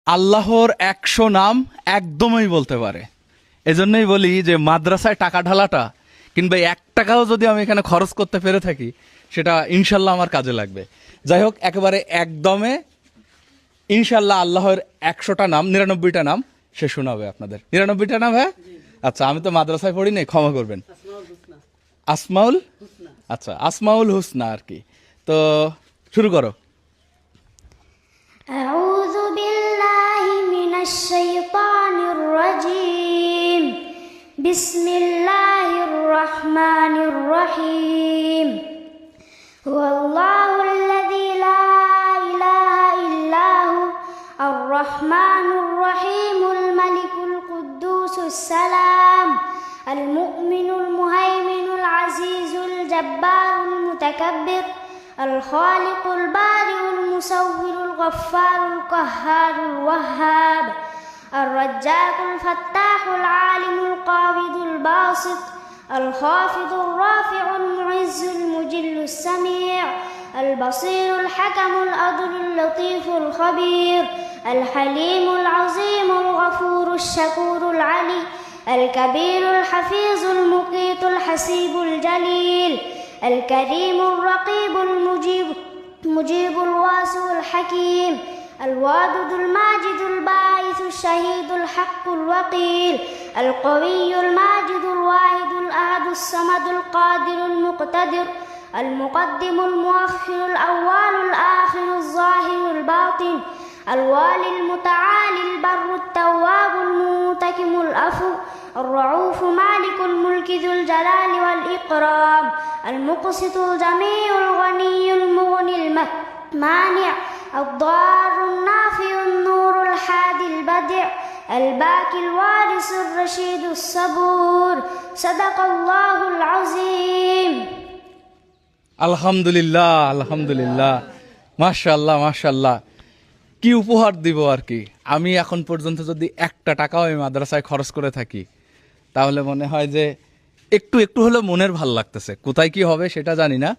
আল্লাহর 100 নাম একদমই বলতে পারে। এজন্যই বলি যে মাদ্রাসায় টাকা ঢালাটা কিংবা 1 টাকাও যদি আমি এখানে খরচ করতে পেরে থাকি সেটা ইনশাল্লাহ আমার কাজে লাগবে। যাই হোক, একেবারে একদমে ইনশাল্লাহ আল্লাহর 100টা নাম, 99টা নাম সে শোনাবে আপনাদের। 99টা নাম? হ্যাঁ, আচ্ছা, আমি তো মাদ্রাসায় পড়ি নাই, ক্ষমা করবেন। আসমাউল, আচ্ছা, আসমাউল হুসনা আর কি। তো শুরু করো। أعوذ بالله من الشيطان الرجيم بسم الله الرحمن الرحيم هو الله الذي لا إله إلا هو الرحمن الرحيم الملك القدوس السلام المؤمن المهيمن العزيز الجبار المتكبر الخالق البارئ المصور الغفار القهار الوهاب الرزاق الفتاح العالم القابض الباسط الخافض الرافع المعز المجل السميع البصير الحكم العدل اللطيف الخبير الحليم العظيم الغفور الشكور العلي الكبير الحفيظ المقيت الحسيب الجليل الكريم الرقيب المجيب الواسع الحكيم الوادد الماجد الباعث الشهيد الحق الوقيل القوي الماجد الواحد الأحد الصمد القادر المقتدر المقدم المؤخر الأول الآخر الظاهر الباطن الوالي المتعالي البر التواب المنتقم العفو الرؤوف مالك الملك ذو الجلال والإكرام المقسط الجميع الغني المغني المانع الضار النافع النور الحادي البدع الباقي الوارث الرشيد الصبور صدق الله العظيم আলহামদুলিল্লাহ, আলহামদুলিল্লাহ, মাশাআল্লাহ, মাশাআল্লাহ। কি উপহার দিব আর কি। আমি এখন পর্যন্ত যদি 1টা টাকাও এই মাদ্রাসায় খরচ করে থাকি তাহলে মনে হয় যে একটু একটু হলেও মনের ভাল লাগতেছে। কোথায় কি হবে সেটা জানি না,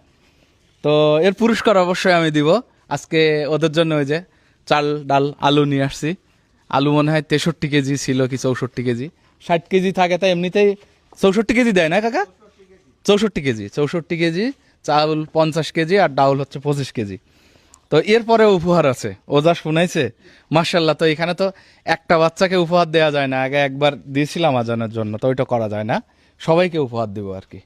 তো এর পুরস্কার অবশ্যই আমি দিব। আজকে ওদের জন্য ওই যে চাল ডাল আলু নিয়ে আসছি। আলু মনে হয় 63 কেজি ছিল কি 64 কেজি, 60 কেজি থাকে, তাই এমনিতেই 64 কেজি দেয় না কাকা? 64 কেজি চাল, 50 কেজি, আর ডাউল হচ্ছে 25 কেজি। তো এরপরে উপহার আছে, ও যা শুনাইছে মাশাআল্লাহ। তো এখানে তো একটা বাচ্চাকে উপহার দেওয়া যায় না, আগে একবার দিয়েছিলাম আজানের জন্য, তো ওইটা করা যায় না, সবাইকে উপহার দেবো আর কি।